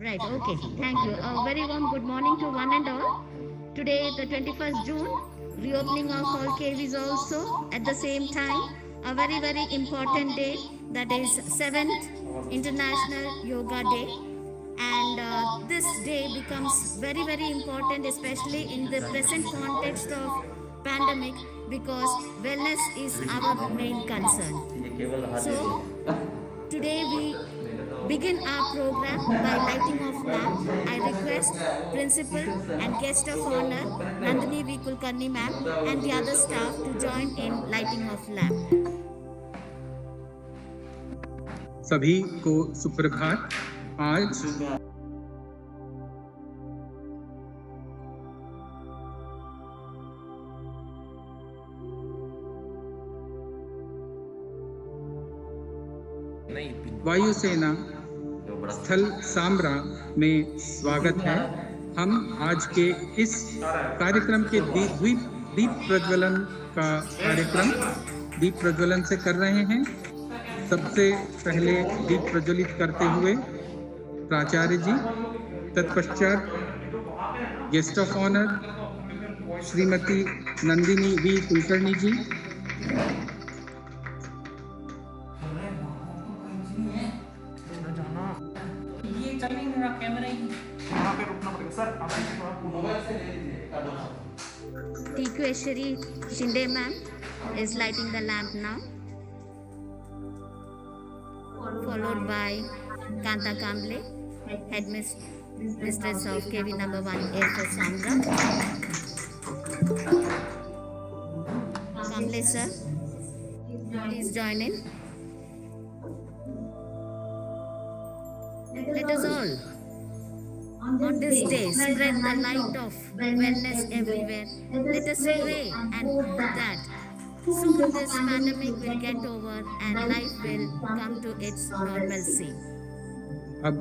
Right, okay. Thank you. A very warm good morning to one and all. Today, the 21st June, reopening of all caves also at the same time. A very, very important day, that is 7th International Yoga Day. And this day becomes very, very important, especially in the present context of pandemic, because wellness is our main concern. So today we begin our program by lighting of lamp. I request Principal and Guest of Honor Nandini V. Kulkarni ma'am and the other staff to join in lighting of lamp. सभी को सुप्रभात। आज वायुसेना स्थल साम्रा में स्वागत है। हम आज के इस कार्यक्रम के दीप प्रज्वलन का कार्यक्रम दीप प्रज्वलन से कर रहे हैं। सबसे पहले दीप प्रज्वलित करते हुए प्राचार्य जी, तत्पश्चात गेस्ट ऑफ ऑनर श्रीमती Nandini V Kulkarni ji, Tikeshwari Shinde ma'am is lighting the lamp now, followed by Kanta Kamble, headmistress of KV number 1 Air Force Sandra. Kamble sir, please join in. Let us all on this day spread the light of wellness everywhere. Let us pray and hope that soon this pandemic will get over and life will come to its normalcy. अब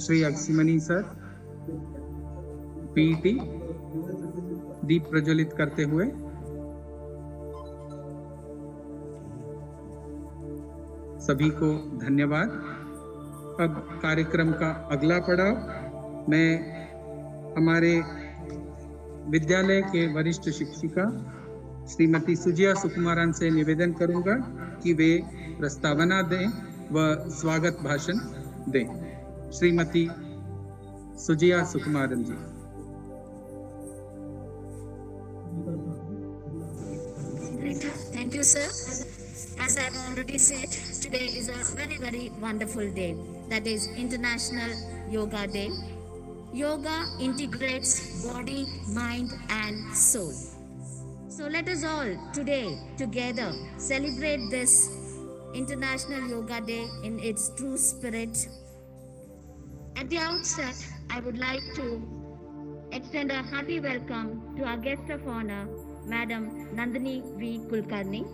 Shri अक्सिमनी sir PT दीप प्रज्वलित करते हुए सभी को धन्यवाद। अब कार्यक्रम का अगला पड़ाव मैं हमारे विद्यालय के वरिष्ठ शिक्षिका श्रीमती सुजिया सुकुमारन से निवेदन करूंगा कि वे प्रस्तावना दें व स्वागत भाषण दें। श्रीमती सुजिया सुकुमारन जी। Thank you, sir. As I've already said, today is a very, very wonderful day. That is International Yoga Day. Yoga integrates body, mind, and soul. So let us all today together celebrate this International Yoga Day in its true spirit. At the outset, I would like to extend a hearty welcome to our guest of honor, Madam Nandini V. Kulkarni.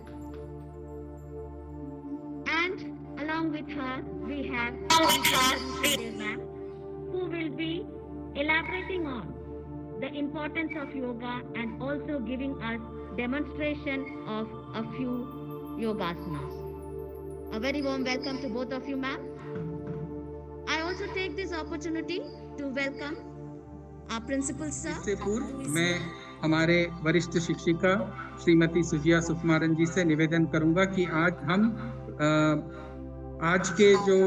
And along with her, we have ma'am, who will be elaborating on the importance of yoga and also giving us demonstration of a few yogasanas. A very warm welcome to both of you, ma'am. I also take this opportunity to welcome our principal sir. इससे पूर्व मैं हमारे वरिष्ठ शिक्षिका श्रीमती सुजिया सुकुमारन जी से निवेदन करूंगा कि आज के जो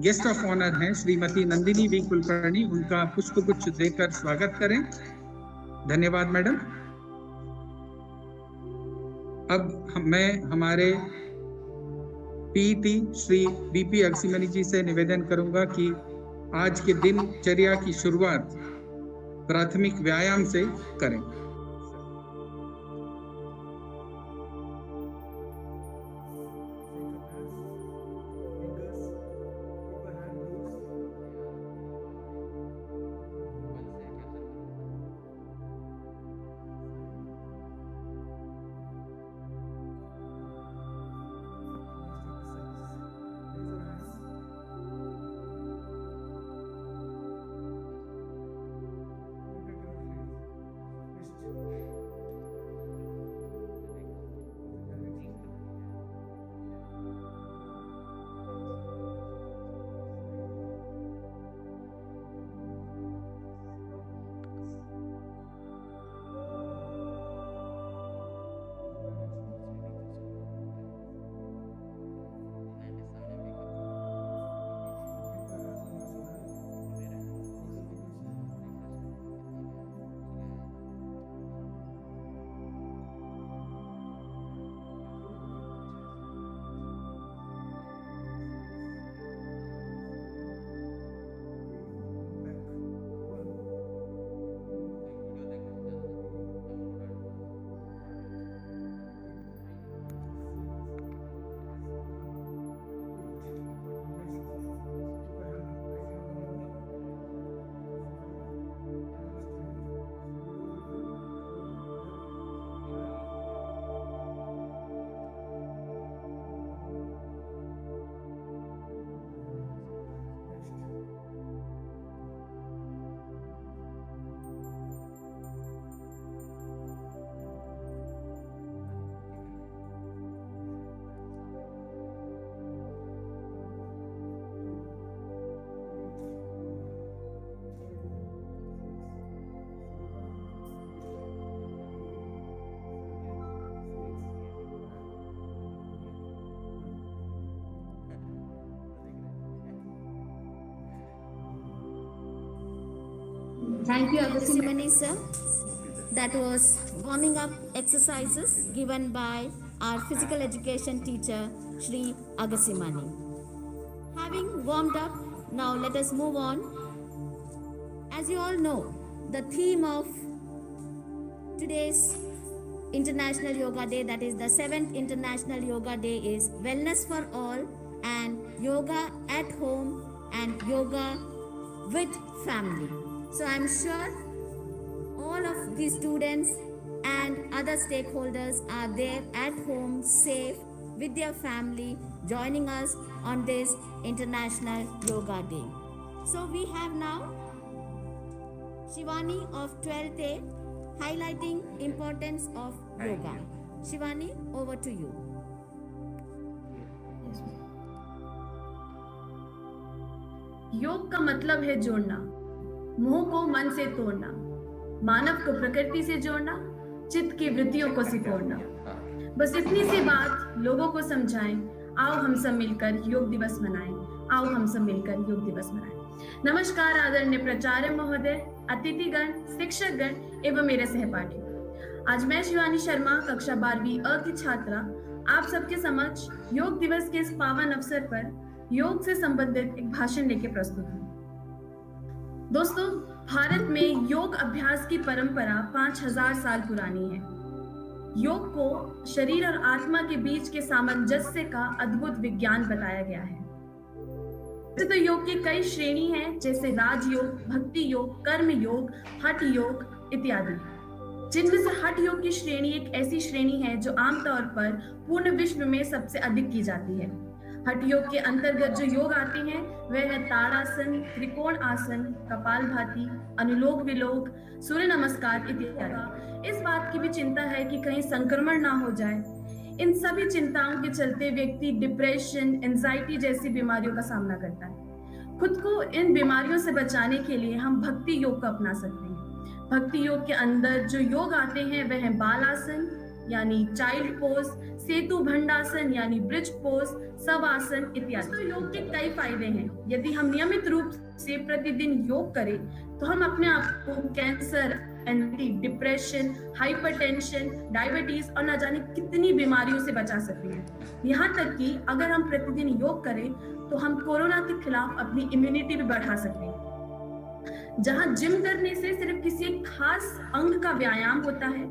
गेस्ट ऑफ ऑनर हैं श्रीमती नंदिनी वी कुलकर्णी, उनका पुष्पगुच्छ देकर स्वागत करें। धन्यवाद मैडम। अब मैं हमारे पीटी श्री बीपी अक्सिमनी जी से निवेदन करूंगा कि आज के दिनचर्या की शुरुआत प्राथमिक व्यायाम से करें। Thank you, Agasimani. Simani sir. That was warming up exercises given by our physical education teacher Shri Agasimani. Having warmed up, now let us move on. As you all know, the theme of today's International Yoga Day, that is the 7th International Yoga Day, is Wellness for All and Yoga at Home and Yoga with Family. So I'm sure all of the students and other stakeholders are there at home, safe, with their family, joining us on this International Yoga Day. So we have now Shivani of 12th A highlighting importance of yoga. Shivani, over to you. योग का मतलब है जोड़ना, मोह को मन से तोड़ना, मानव को प्रकृति से जोड़ना, चित्त की वृत्तियों को सिकोड़ना। बस इतनी सी बात लोगों को समझाएं। आओ हम सब मिलकर योग दिवस मनाएं। आओ हम सब मिलकर योग दिवस मनाएं। नमस्कार आदरणीय प्राचार्य महोदय, अतिथिगण, शिक्षकगण एवं मेरे सहपाठी। आज मैं शिवानी शर्मा, कक्षा 12वीं अ की छात्रा, आप सबके समक्ष योग दिवस के इस पावन अवसर पर योग से संबंधित एक भाषण लेके प्रस्तुत हूँ। दोस्तों, भारत में योग अभ्यास की परंपरा 5000 साल पुरानी है। योग को शरीर और आत्मा के बीच के सामंजस्य का अद्भुत विज्ञान बताया गया है। वैसे तो योग की कई श्रेणी हैं, जैसे राजयोग, भक्ति योग, कर्म योग, हठ योग इत्यादि, जिनमें से हठ योग की श्रेणी एक ऐसी श्रेणी है जो आमतौर पर पूर्ण विश्व में सबसे अधिक की जाती है। हठ योग के अंतर्गत जो योग आते हैं वह है ताड़ासन, त्रिकोण आसन, कपालभाति, अनुलोम विलोम, सूर्य नमस्कार इत्यादि। इस बात की भी चिंता है कि कहीं संक्रमण ना हो जाए। इन सभी चिंताओं के चलते व्यक्ति डिप्रेशन, एंजाइटी जैसी बीमारियों का सामना करता है। खुद को इन बीमारियों से बचाने के लिए हम भक्ति योग को अपना सकते हैं। भक्ति योग के अंदर जो योग आते हैं वह है बालासन यानी चाइल्ड पोज, सेतु भंडासन यानी ब्रिज पोज, शवासन इत्यादि। तो योग के कई फायदे हैं। यदि हम नियमित रूप से प्रतिदिन योग करें तो हम अपने आप को कैंसर, डिप्रेशन, हाइपरटेंशन, डायबिटीज और न जाने कितनी बीमारियों से बचा सकते हैं। यहाँ तक कि अगर हम प्रतिदिन योग करें तो हम कोरोना के खिलाफ अपनी इम्यूनिटी भी बढ़ा सकते हैं। जहाँ जिम करने से सिर्फ किसी एक खास अंग का व्यायाम होता है,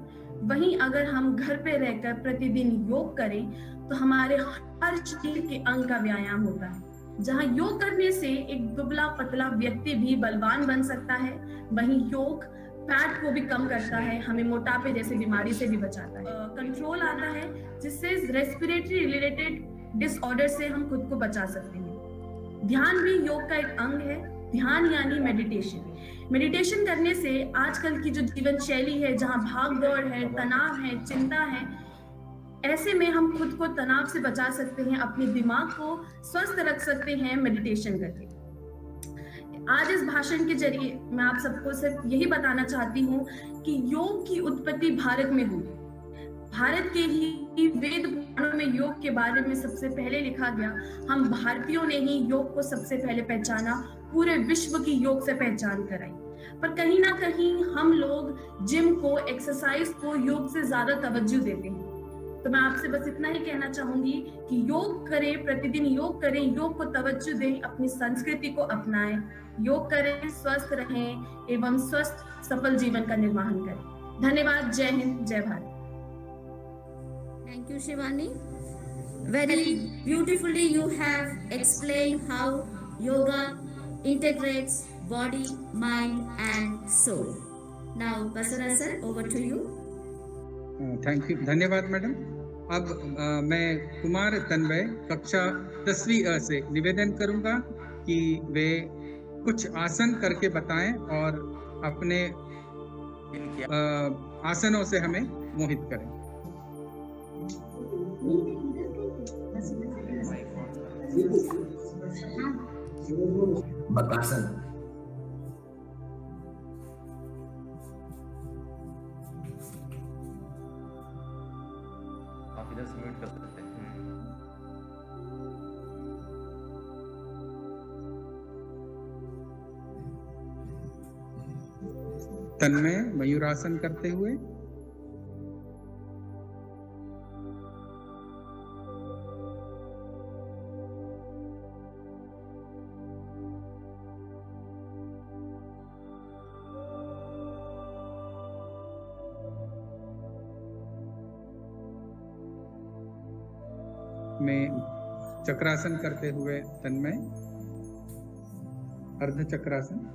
वहीं अगर हम घर पे रहकर प्रतिदिन योग करें तो हमारे हर शरीर के अंग का व्यायाम होता है। जहाँ योग करने से एक दुबला पतला व्यक्ति भी बलवान बन सकता है, वहीं योग फैट को भी कम करता है, हमें मोटापे जैसी बीमारी से भी बचाता है। कंट्रोल आता है जिससे रेस्पिरेटरी रिलेटेड डिसऑर्डर से हम खुद को बचा सकते हैं। ध्यान भी योग का एक अंग है। ध्यान यानी मेडिटेशन। मेडिटेशन करने से आजकल की जो जीवन शैली है, जहाँ भाग दौड़ है, तनाव है, चिंता है, ऐसे में हम खुद को तनाव से बचा सकते हैं, अपने दिमाग को स्वस्थ रख सकते हैं मेडिटेशन करके। आज इस भाषण के जरिए मैं आप सबको सिर्फ यही बताना चाहती हूँ कि योग की उत्पत्ति भारत में हुई। भारत के ही वेद पुराणों में योग के बारे में सबसे पहले लिखा गया। हम भारतीयों ने ही योग को सबसे पहले पहचाना, पूरे विश्व की योग से पहचान कराई। पर कहीं ना कहीं हम लोग जिम को, एक्सरसाइज को योग से ज्यादा तवज्जो देते हैं। तो मैं आपसे बस इतना ही कहना चाहूंगी कि योग करें, प्रतिदिन योग करें, योग को तवज्जो दें, अपनी संस्कृति को अपनाएं, योग करें, स्वस्थ रहें एवं स्वस्थ सफल जीवन का निर्माण करें। धन्यवाद। जय हिंद, जय Bharat. Thank you, Shivani. Very beautifully you have explained how yoga integrates body, mind and soul. Now, Basara sir, over to you. Thank you, धन्यवाद मैडम। अब मैं कुमार तन्वय कक्षा 10वीं अ से निवेदन करूंगा कि वे कुछ आसन करके बताएं और अपने आसनों से हमें मोहित करें। बकासन, आप इधर से म्यूट कर सकते हैं। तन्मय मयूरासन करते हुए, में चक्रासन करते हुए तन्मय अर्ध चक्रासन,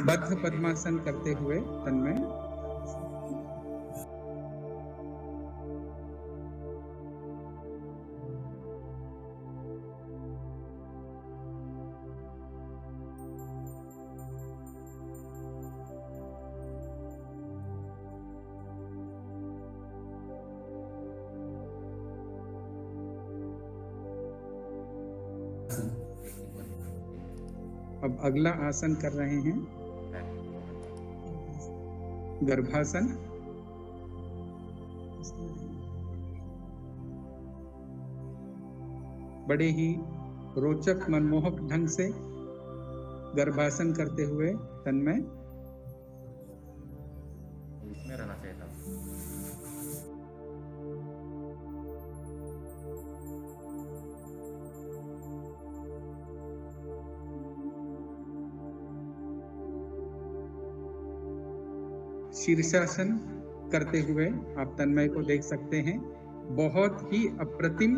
बद्ध पद्मासन करते हुए तन्मय, अब अगला आसन कर रहे हैं गर्भासन। बड़े ही रोचक मनमोहक ढंग से गर्भासन करते हुए तन्मय, इसमें रहना चाहिए था। शीर्षासन करते हुए आप तन्मय को देख सकते हैं, बहुत ही अप्रतिम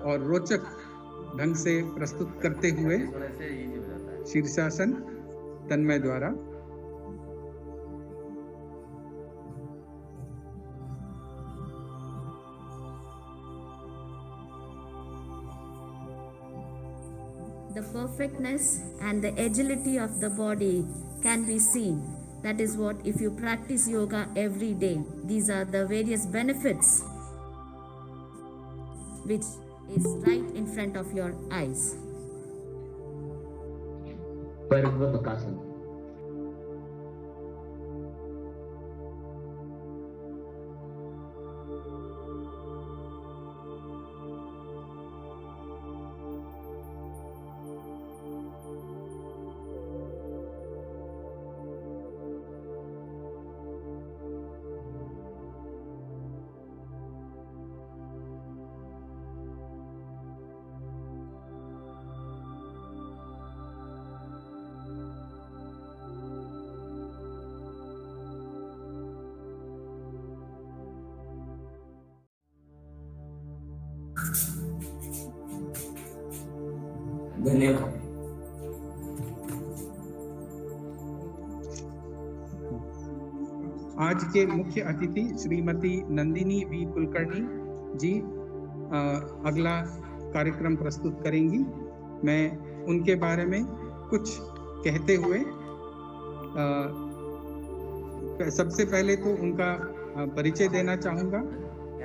और रोचक ढंग से प्रस्तुत करते हुए थोड़ा से इजी हो जाता है। शीर्षासन तन्मय द्वारा। The perfectness and the agility of the body can be seen. That is what, if you practice yoga every day, these are the various benefits which is right in front of your eyes. Parvakasan. धन्यवाद। आज के मुख्य अतिथि Shrimati Nandini V Kulkarni जी अगला कार्यक्रम प्रस्तुत करेंगी। मैं उनके बारे में कुछ कहते हुए सबसे पहले तो उनका परिचय देना चाहूँगा।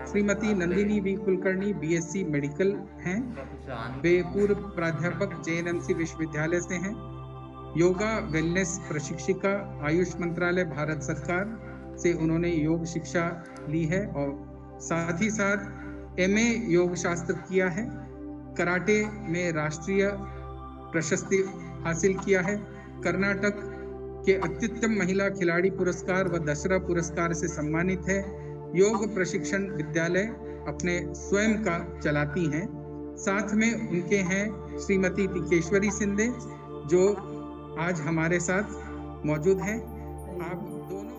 श्रीमती Nandini V Kulkarni BSc medical हैं। वे पूर्व प्राध्यापक जेएनएमसी विश्वविद्यालय से हैं। योगा वेलनेस प्रशिक्षिका, आयुष मंत्रालय भारत सरकार से उन्होंने योग शिक्षा ली है और साथ ही साथ एमए योग शास्त्र किया है। कराटे में राष्ट्रीय प्रशस्ति हासिल किया है। कर्नाटक के अत्युत्तम महिला खिलाड़ी पुरस्कार व दशरथ पुरस्कार से सम्मानित है। योग प्रशिक्षण विद्यालय अपने स्वयं का चलाती हैं। साथ में उनके हैं श्रीमती टिकेश्वरी सिंधे जो आज हमारे साथ मौजूद हैं। आप दोनों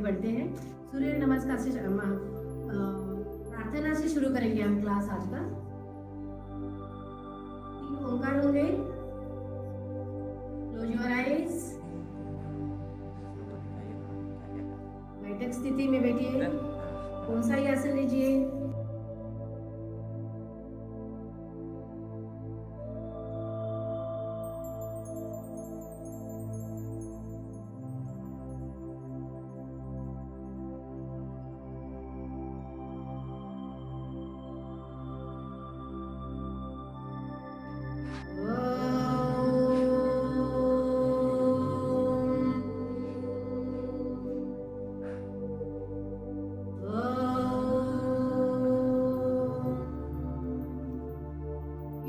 बढ़ते हैं। सूर्य नमस्कार से प्रार्थना से शुरू करेंगे हम क्लास आज का। 3 ओंकार होंगे। Close your eyes. बैठक स्थिति में बैठिए। कौन सा ही आसन लीजिए।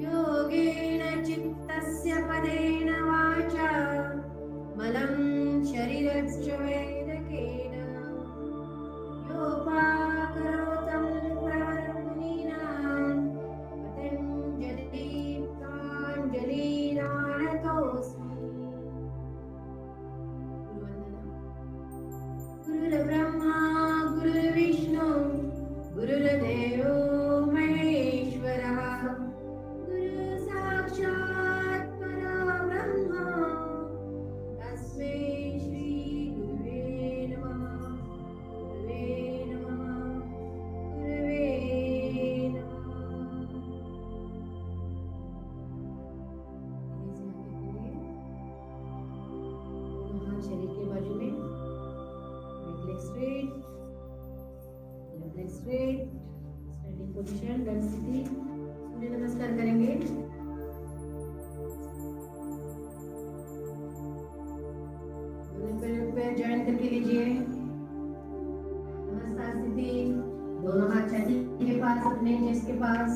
योगेन चित्तस्य पदेन वाचा मलं शरीरश्च वैरकेन योपाकरोतं प्रवरमुनीनां पतञ्जलिप्ताञ्जलिरानतोऽस्मि। गुरुर्ब्रह्मा गुरुर्विष्णु गुरुर्देवो महेश्वरः गुरु साक्षात् परब्रह्म तस्मै श्री गुरुवे नमः। गुरुवे नमः। गुरुवे नमः। शरीर के बाजू में right leg straight, left leg straight, standing position, दंड स्थिति। सूर्य नमस्कार करेंगे। दोनों पैरों पे जॉइन करके लीजिए। नमस्कार स्थिति। दोनों हाथ छाती के पास, अपने चेस्ट के पास।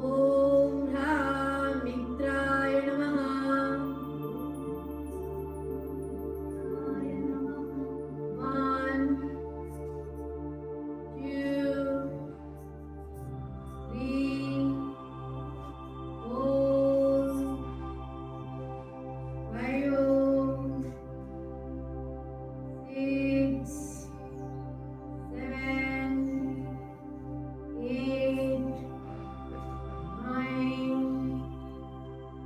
ओम ह्रां मित्राय नमः। 1 2 3 4 5 6 7 8 9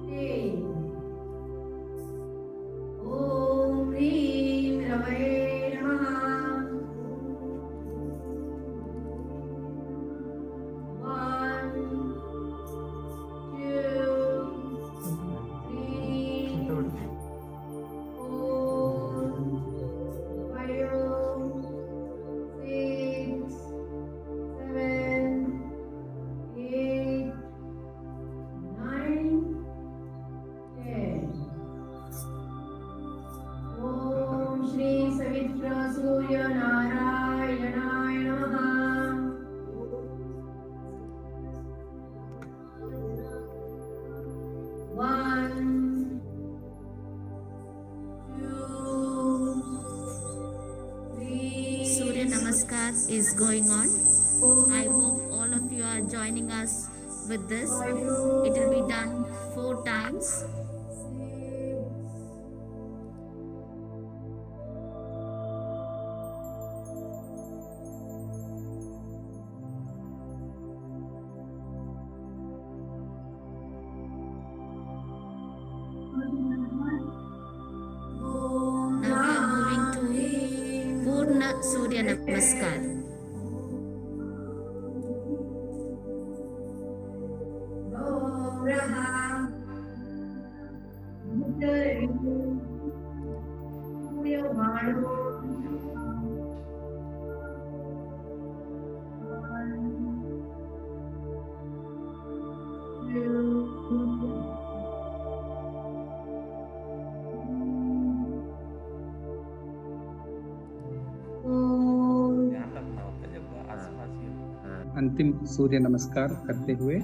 10। ओम ह्रीं रवये नमः। 1 2 3 4 5 6 7 8 9 10। ओम श्री सवित्र सूर्य नारायणाय नमः। 1 2 3 Surya Namaskar is going on. I hope all of you are joining us with this. It will be done 4 times. Now we are moving to Purna Surya Namaskar. ध्यान रखना होता है जब आसपास ही हो। अंतिम सूर्य नमस्कार करते हुए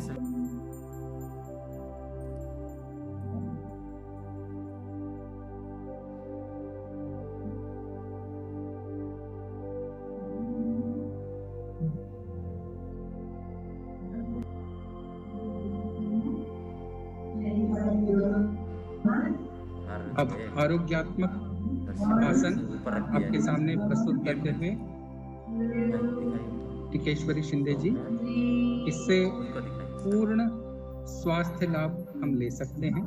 अब आरोग्यात्मक आसन आपके सामने प्रस्तुत करते हुए टिकेश्वरी शिंदे जी। इससे उनको दिखाइए सर। पूर्ण स्वास्थ्य लाभ हम ले सकते हैं।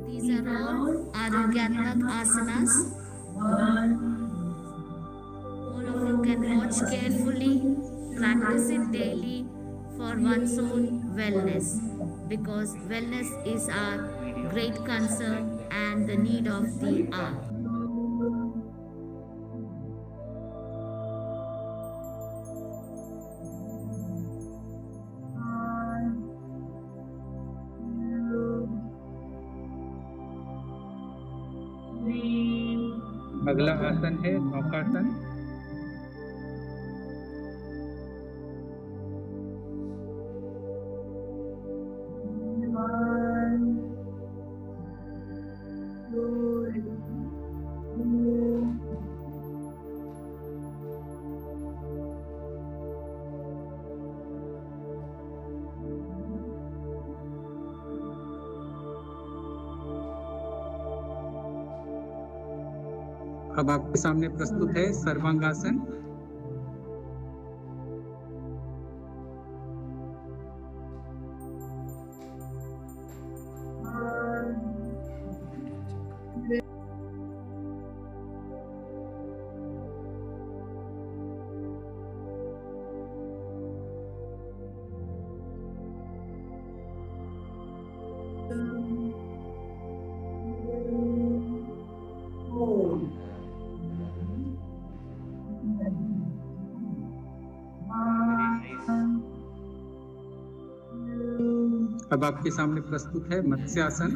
These are all Arogyatmak asanas. All of you can watch carefully, practice it daily for one's own wellness, because wellness is our great concern and the need of the hour. अगला आसन है नौकासन। अब आपके सामने प्रस्तुत है सर्वांगासन। अब आपके सामने प्रस्तुत है matsyasana.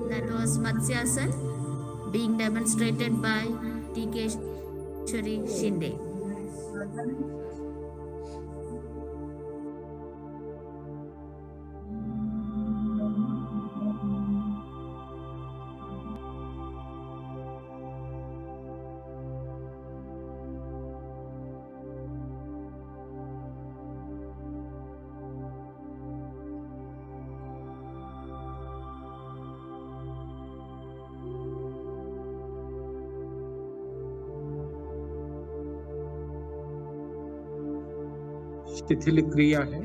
That was Matsyasana being demonstrated by Tikeshwari Shinde. शिथिल क्रिया है।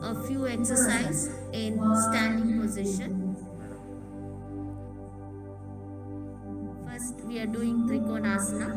a few exercise in standing position. First, we are doing Trikonasana.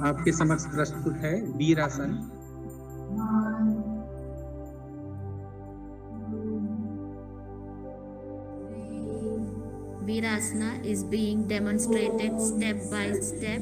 आपके समक्ष प्रस्तुत है वीरासन। Virasana is being demonstrated step by step.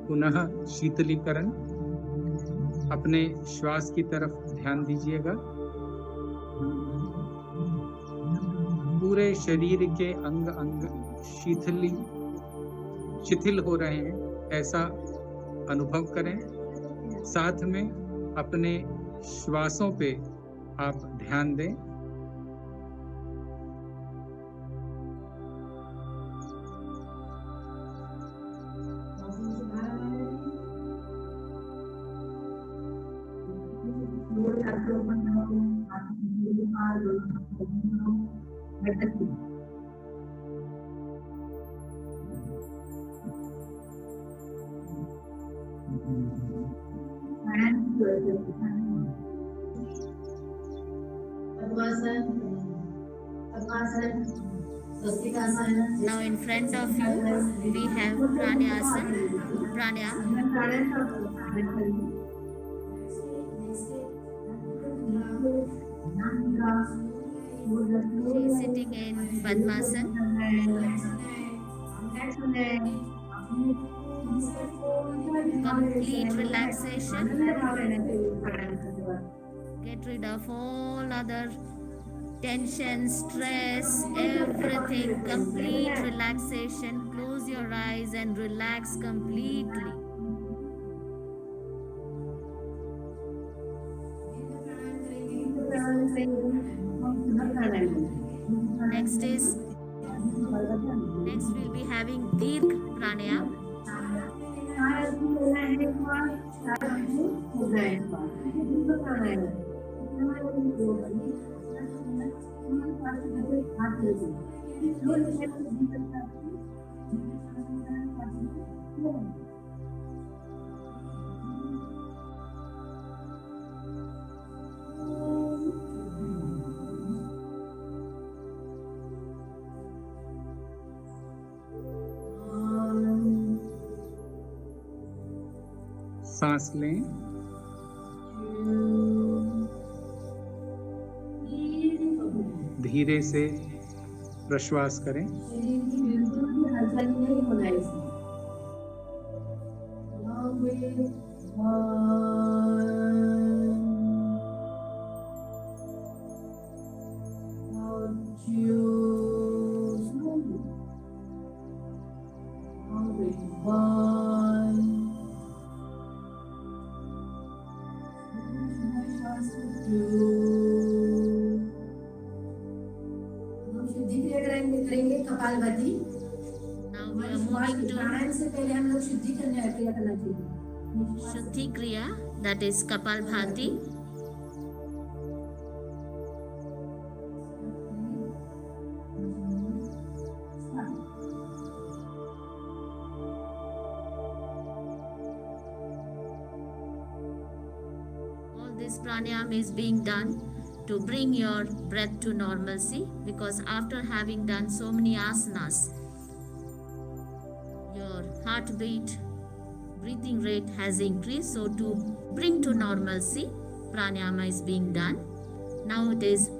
पुनः शीतलीकरण। अपने श्वास की तरफ ध्यान दीजिएगा। पूरे शरीर के अंग अंग शिथिल हो रहे हैं, ऐसा अनुभव करें। साथ में अपने श्वासों पे आप ध्यान दें। Now in front of you we have pranayama. She is sitting in Padmasana. Complete relaxation. Get rid of all other tension, stress, everything. Complete relaxation. Close your eyes and relax completely. Next we'll be having Dirgha Pranayama. सांस लें। धीरे से प्रश्वास करें। शरीर की बिल्कुल भी हलचल नहीं होना है इसमें। Long breath. Out, two, slowly. Long breath. One. Two. हम शुद्धि क्रिया करेंगे कपालभाति। Now we are श्वास moving to प्राणायाम से पहले हम लोग शुद्धि करने क्रिया करना चाहिए। Shuddhi Kriya, that is Kapalbhati. All this pranayam is being done to bring your breath to normalcy, because after having done so many asanas, your heartbeat, breathing rate has increased. So to bring to normalcy, pranayama is being done. Now it is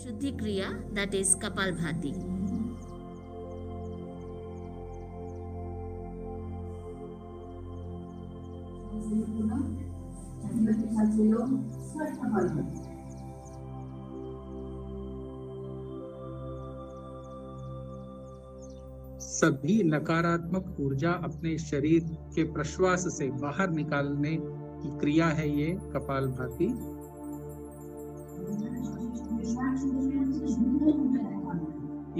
Shuddhi Kriya, that is Kapalbhati. सभी नकारात्मक ऊर्जा अपने शरीर के प्रश्वास से बाहर निकालने की क्रिया है ये कपालभाति।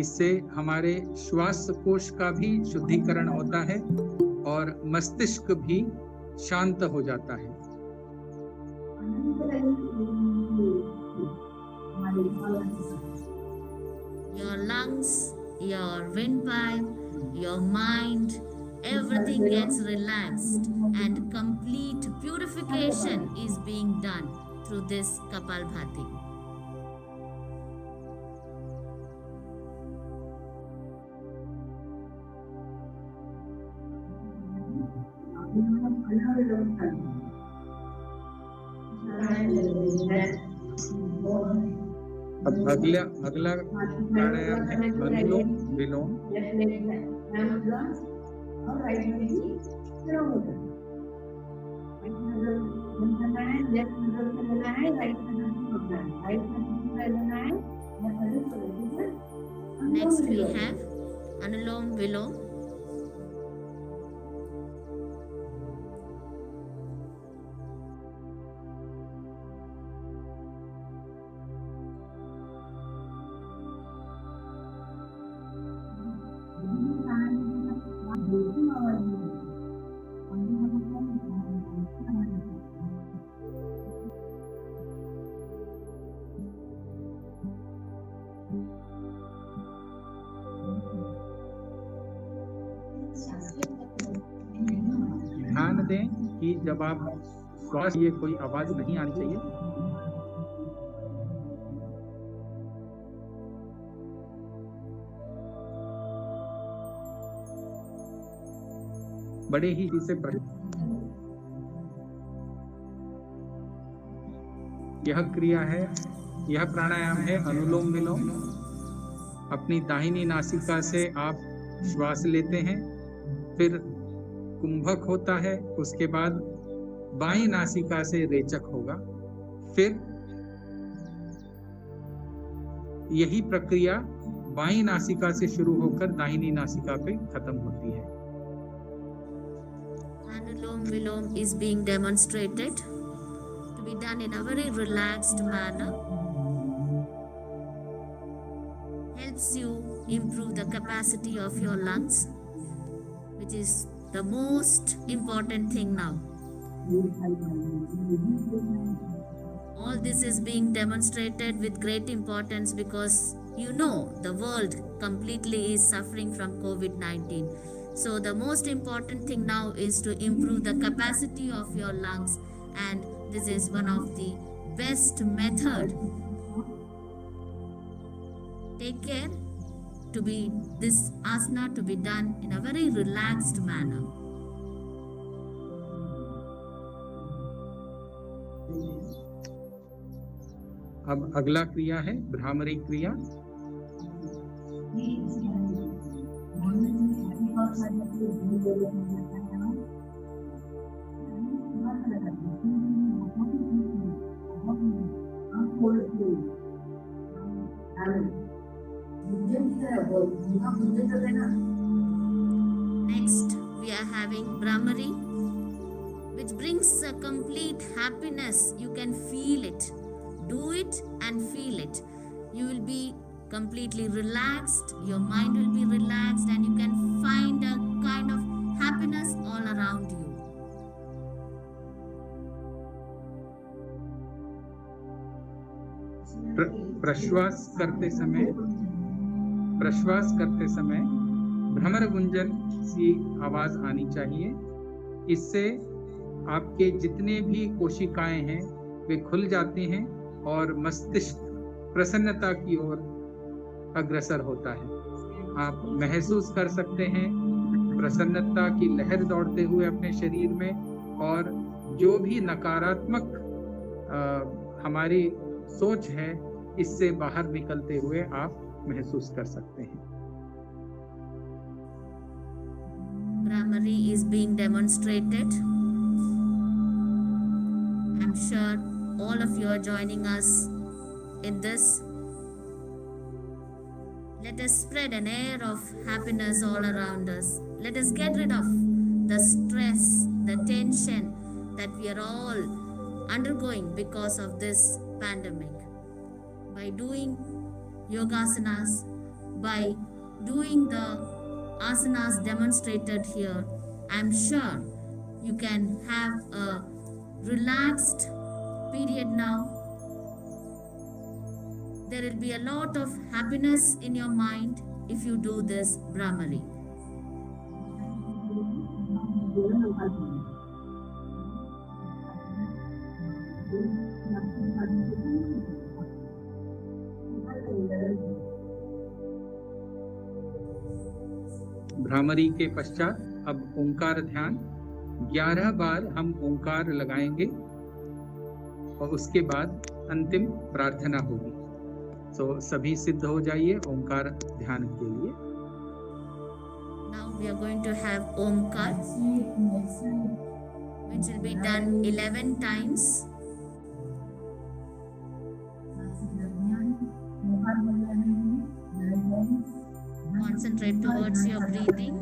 इससे हमारे श्वास कोश का भी शुद्धिकरण होता है और मस्तिष्क भी शांत हो जाता है। Your lungs, your windpipe, your mind, everything gets relaxed, and complete purification is being done through this Kapalbhati. अब अगला प्राणायाम है अनुलोम विलोम। Next we have Anulom Vilom. ध्यान दें कि जब आप श्वास ये कोई आवाज नहीं आनी चाहिए। बड़े ही से यह क्रिया है, यह प्राणायाम है अनुलोम विलोम। अपनी दाहिनी नासिका से आप श्वास लेते हैं, फिर कुंभक होता है, उसके बाद बाईं नासिका से रेचक होगा, फिर यही प्रक्रिया बाईं नासिका से शुरू होकर दाहिनी नासिका पे खत्म होती है। Anulom Vilom is being demonstrated to be done in a very relaxed manner. Helps you improve the capacity of your lungs, which is the most important thing now. All this is being demonstrated with great importance because you know the world completely is suffering from COVID-19. So the most important thing now is to improve the capacity of your lungs, and this is one of the best method. Take care to be this asana to be done in a very relaxed manner. अब अगला क्रिया है भ्रामरी क्रिया। Next, we are having Brahmari, which brings a complete happiness. You can feel it. Do it and feel it. You will be completely relaxed, your mind will be relaxed, and you can find a kind of happiness all around you. प्रश्वास करते समय भ्रमर गुंजन सी आवाज आनी चाहिए। इससे आपके जितने भी कोशिकाएं हैं वे खुल जाती हैं और मस्तिष्क प्रसन्नता की ओर अग्रसर होता है। आप महसूस कर सकते हैं प्रसन्नता की लहर दौड़ते हुए अपने शरीर में, और जो भी नकारात्मक हमारी सोच है इससे बाहर निकलते हुए आप महसूस कर सकते हैं। Brahmari is being demonstrated. I'm sure all of you are joining us in this. Let us spread an air of happiness all around us. Let us get rid of the stress, the tension that we are all undergoing because of this pandemic. By doing yogasanas, by doing the asanas demonstrated here, I'm sure you can have a relaxed period now. There will be a lot of happiness in your mind if you do this Brahmari. Bhramari के पश्चात अब ओंकार ध्यान। 11 बार हम ओंकार लगाएंगे और उसके बाद अंतिम प्रार्थना होगी। तो सभी सिद्ध हो जाइए ओंकार ध्यान के लिए। Now we are going to have Omkar, which will be done 11 times. Concentrate towards your breathing.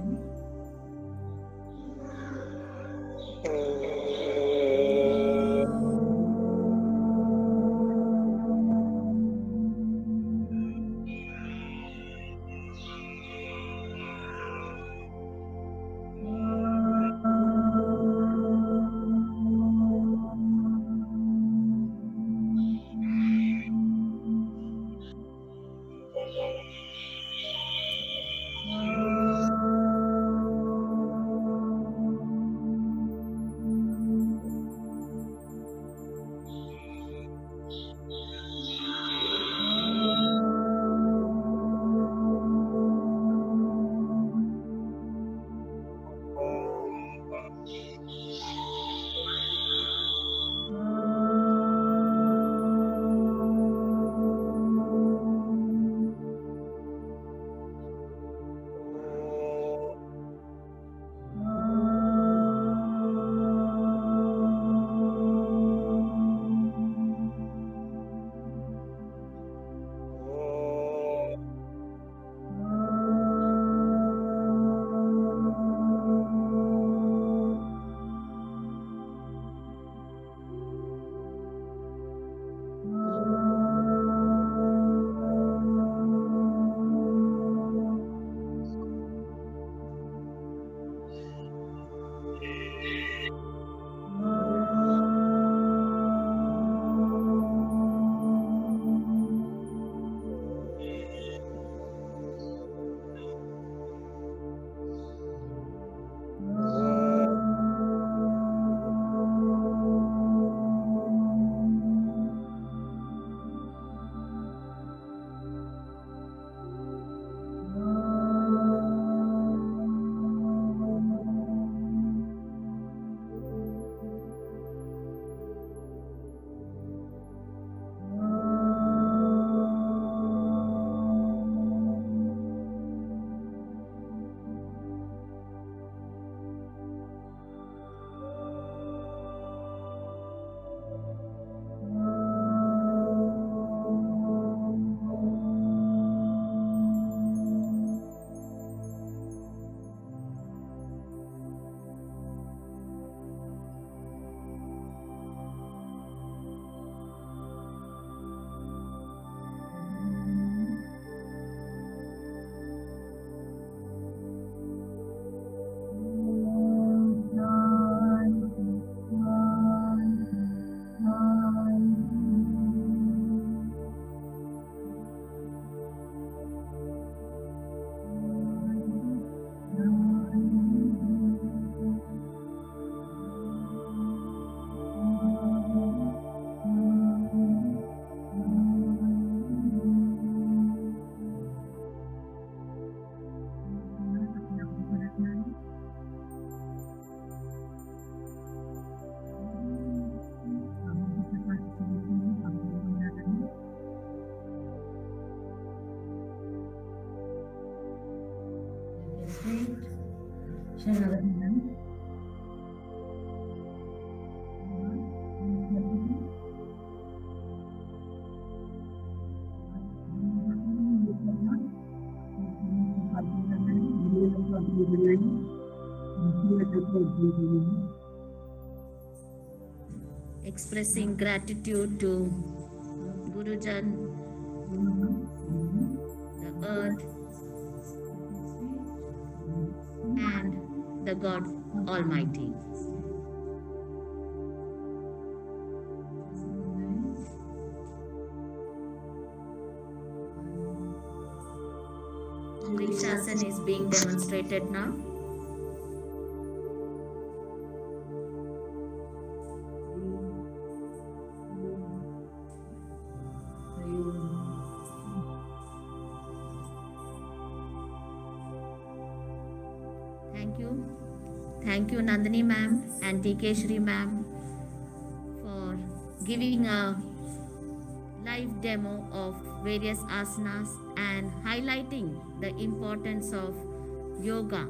Expressing gratitude to Gurujan, the earth, and the God Almighty. Vrikshasana is being demonstrated now. Thank you Nandini ma'am and TK Shri ma'am for giving a live demo of various asanas and highlighting the importance of yoga.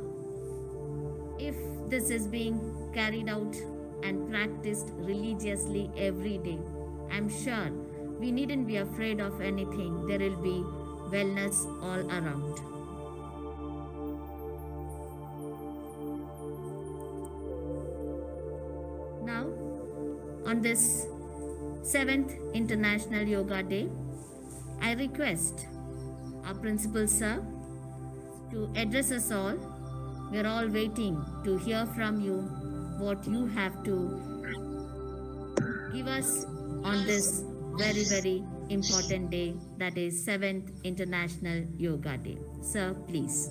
If this is being carried out and practiced religiously every day, I'm sure we needn't be afraid of anything. There will be wellness all around. Now, on this 7th International Yoga Day, I request our Principal Sir to address us all. We are all waiting to hear from you what you have to give us on this very, very important day, that is 7th International Yoga Day. Sir, please.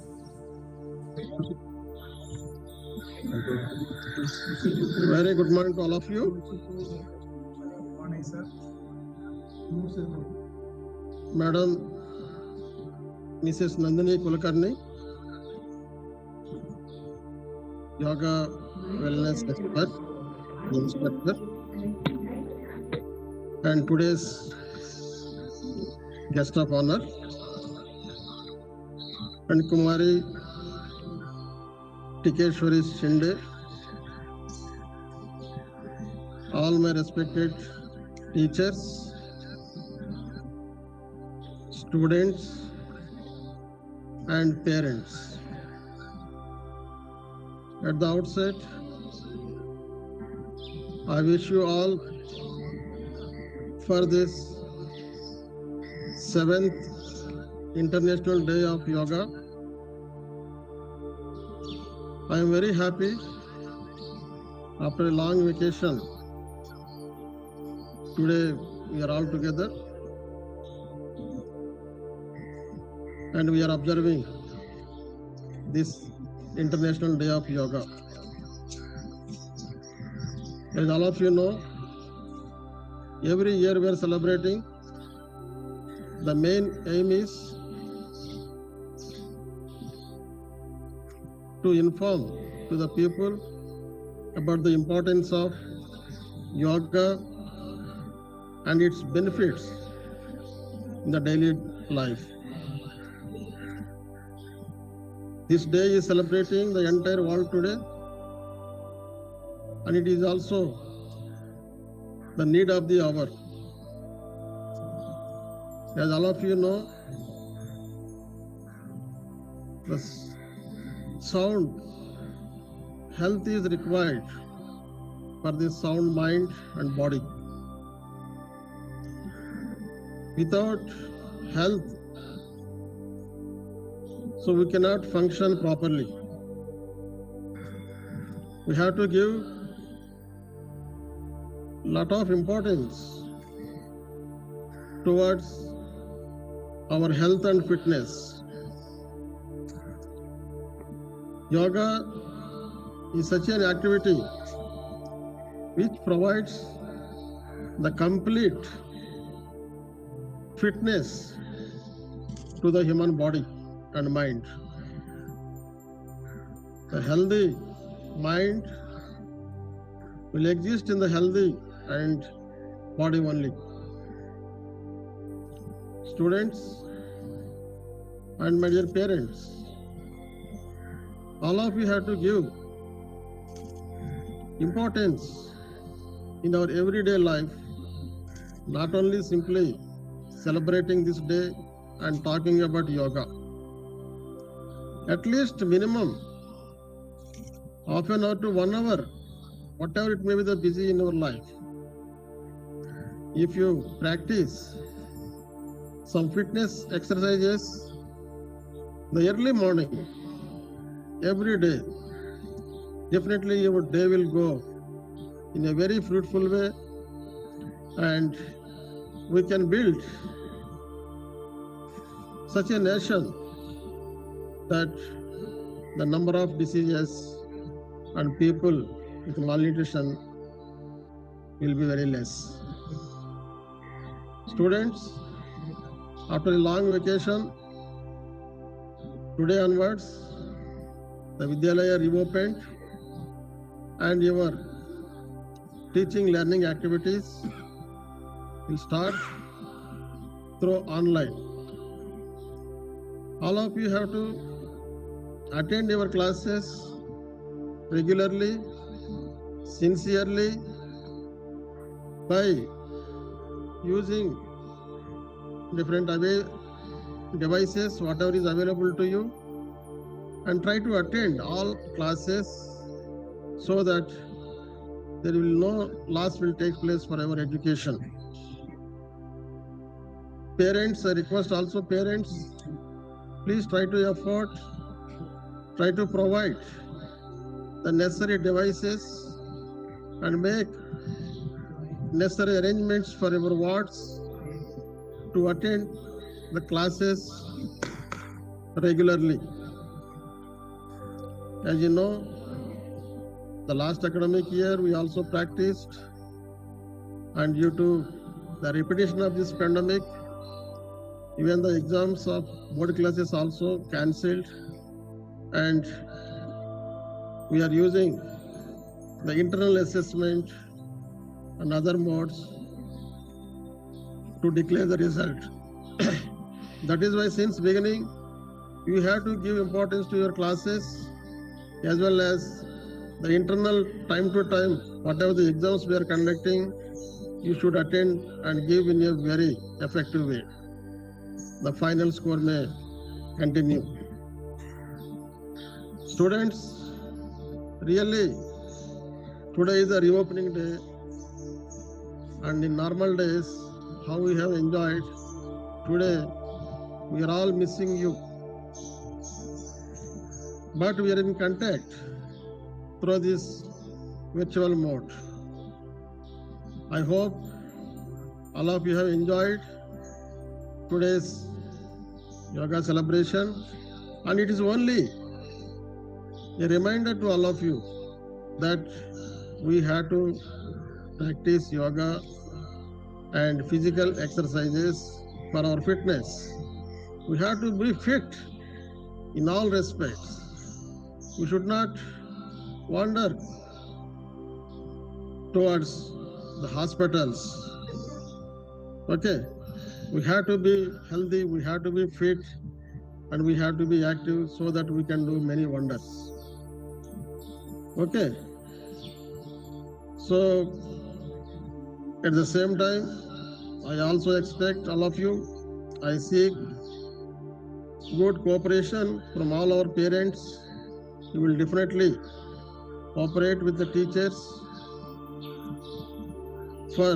Very good morning to all of you. Good morning, sir. Madam Mrs. Nandini Kulkarni, Yoga Wellness Expert, Instructor, and today's guest of honor, and Kumari Tikeshwari Shinde, all my respected teachers, students, and parents. At the outset, I wish you all for this 7th International Day of Yoga. I am very happy after a long vacation. Today we are all together and we are observing this International Day of Yoga. As all of you know, every year we are celebrating. The main aim is to inform to the people about the importance of yoga and its benefits in the daily life. This day is celebrating the entire world today, and it is also the need of the hour. As all of you know, the sound health is required for the sound mind and body. Without health, so we cannot function properly. We have to give lot of importance towards our health and fitness. Yoga is such an activity which provides the complete fitness to the human body and mind. The healthy mind will exist in the healthy and body only. Students and my dear parents, all of you have to give importance in our everyday life, not only simply celebrating this day and talking about yoga. At least minimum half an hour to 1 hour, whatever it may be the busy in our life. If you practice some fitness exercises the early morning, every day, definitely your day will go in a very fruitful way, and we can build such a nation that the number of diseases and people with malnutrition will be very less. Students, after a long vacation, today onwards, the Vidyalaya reopened and your teaching learning activities will start through online. All of you have to attend your classes regularly, sincerely, by using different devices, whatever is available to you, and try to attend all classes so that there will no loss will take place for our education. Parents, I request also parents, please try to afford, try to provide the necessary devices and make necessary arrangements for our wards to attend the classes regularly. As you know, the last academic year we also practiced, and due to the repetition of this pandemic, even the exams of board classes also cancelled, and we are using the internal assessment and other modes to declare the result. That is why since beginning you have to give importance to your classes, as well as the internal time to time, whatever the exams we are conducting, you should attend and give in a very effective way. The final score may continue. Students, really, today is a reopening day, and in normal days, how we have enjoyed, today we are all missing you. But we are in contact through this virtual mode. I hope all of you have enjoyed today's yoga celebration, and it is only a reminder to all of you that we have to practice yoga and physical exercises for our fitness. We have to be fit in all respects. We should not wander towards the hospitals. Okay, we have to be healthy, we have to be fit, and we have to be active so that we can do many wonders. Okay, so at the same time, I also expect all of you, I seek good cooperation from all our parents. You will definitely cooperate with the teachers for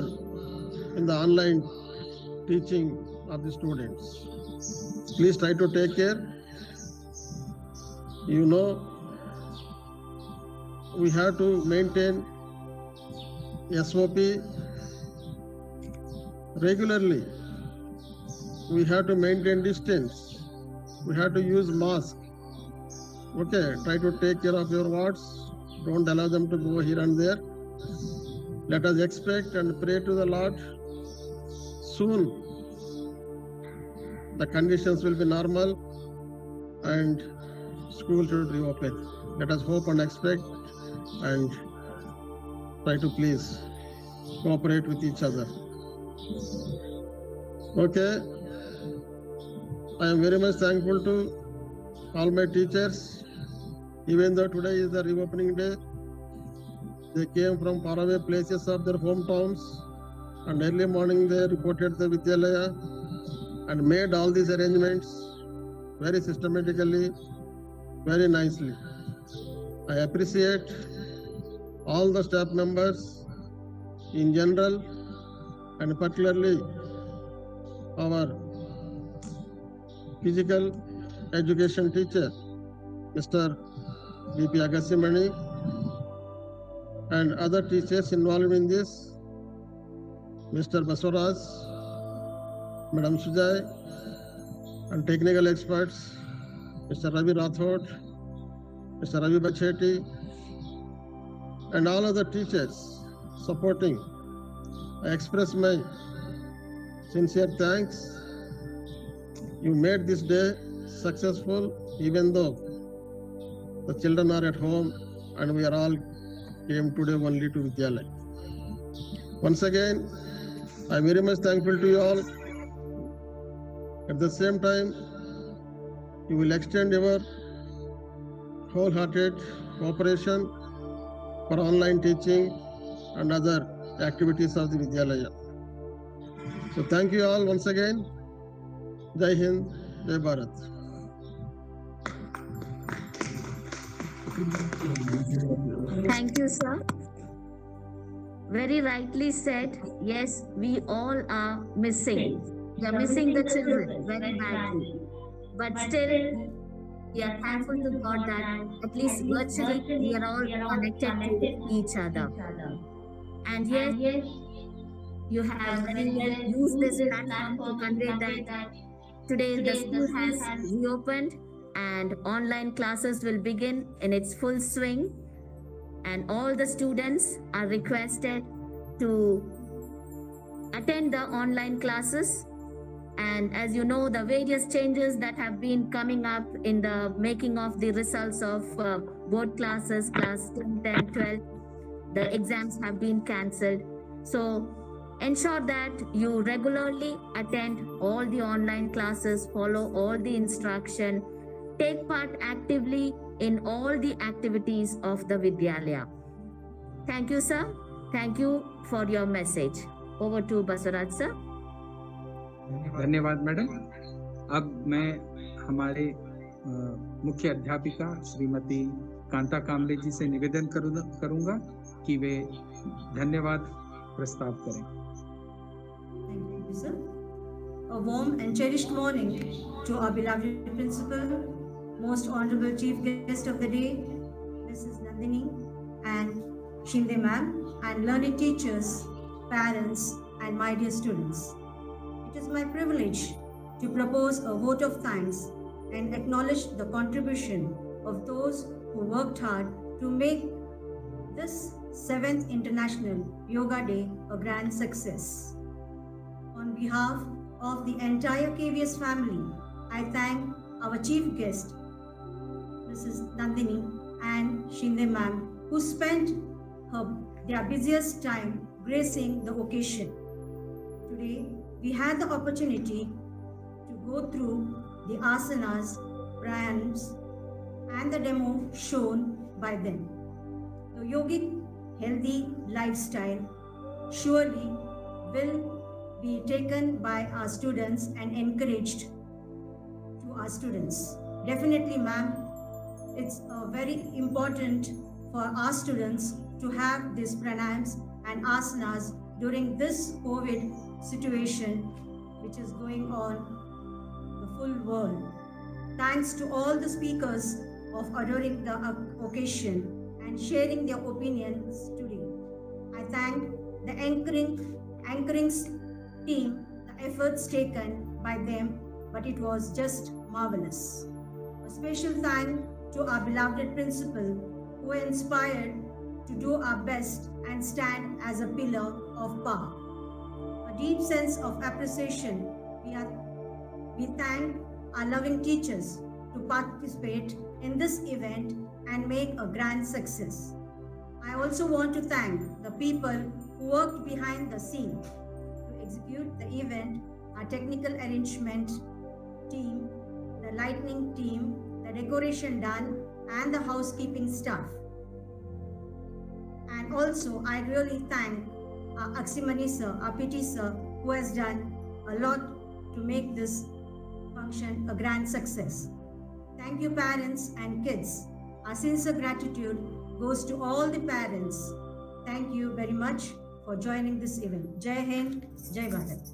in the online teaching of the students. Please try to take care. You know, we have to maintain SOP regularly. We have to maintain distance. We have to use mask. Okay, try to take care of your wards. Don't allow them to go here and there. Let us expect and pray to the Lord. Soon the conditions will be normal and school should reopen. Let us hope and expect and try to please cooperate with each other. Okay, I am very much thankful to all my teachers Even though today is the reopening day, they came from faraway places of their hometowns, and early morning they reported the Vidyalaya and made all these arrangements very systematically, very nicely. I appreciate all the staff members in general, and particularly our physical education teacher, Mr. B.P. Agasimani, and other teachers involved in this, Mr. Basoras, Madam Sujay, and technical experts, Mr. Ravi Rathod, Mr. Ravi Bachetti, and all other teachers supporting. I express my sincere thanks. You made this day successful, even though the children are at home and we are all came today only to Vidyalaya. Once again, I am very much thankful to you all. At the same time, you will extend your wholehearted cooperation for online teaching and other activities of the Vidyalaya. So thank you all once again. Jai Hind, Jai Bharat. Thank you, sir. Very rightly said. Yes, we all are missing. We are missing the children very badly. But still, we are thankful to God that at least virtually we are all connected to each other. And yes, you have very well used this platform to convey that today the school has reopened and online classes will begin in its full swing, and all the students are requested to attend the online classes. And as you know, the various changes that have been coming up in the making of the results of board classes, class 10th and 12th, the exams have been cancelled. So ensure that you regularly attend all the online classes, follow all the instruction, take part actively in all the activities of the Vidyalaya. Thank you, sir. Thank you for your message. Over to Basuraj, sir. धन्यवाद madam. अब मैं हमारे मुख्य अध्यापिका श्रीमती कांता कामले जी से निवेदन करूंगा कि वे धन्यवाद प्रस्ताव करें। Thank you, sir. A warm and cherished morning to our beloved principal, most honorable chief guest of the day, Mrs. Nandini and Shinde ma'am, and learned teachers, parents, and my dear students. It is my privilege to propose a vote of thanks and acknowledge the contribution of those who worked hard to make this 7th International Yoga Day a grand success. On behalf of the entire KVS family, I thank our chief guest, Mrs. Nandini and Shinde ma'am, who spent their busiest time gracing the occasion. Today, we had the opportunity to go through the asanas, pranayams, and the demo shown by them. The yogic healthy lifestyle surely will be taken by our students and encouraged to our students. Definitely, ma'am, it's very important for our students to have these pranayams and asanas during this COVID situation which is going on the full world. Thanks to all the speakers of adoring the occasion and sharing their opinions today. I thank the anchoring team, the efforts taken by them, but it was just marvelous. A special thank to our beloved principal who inspired to do our best and stand as a pillar of power. A deep sense of appreciation. We thank our loving teachers to participate in this event and make a grand success. I also want to thank the people who worked behind the scene to execute the event, our technical arrangement team, the lighting team, the decoration done, and the housekeeping staff. And also, I really thank Aksimani sir, our PT sir, who has done a lot to make this function a grand success. Thank you, parents and kids. Our sincere gratitude goes to all the parents. Thank you very much for joining this event. Jai Hind, Jai Bharat.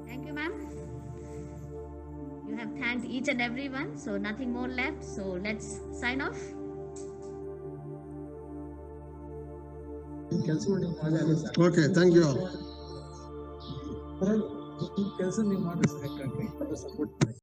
Thank you, ma'am. You have thanked each and everyone, so nothing more left. So let's sign off. Okay, thank you all.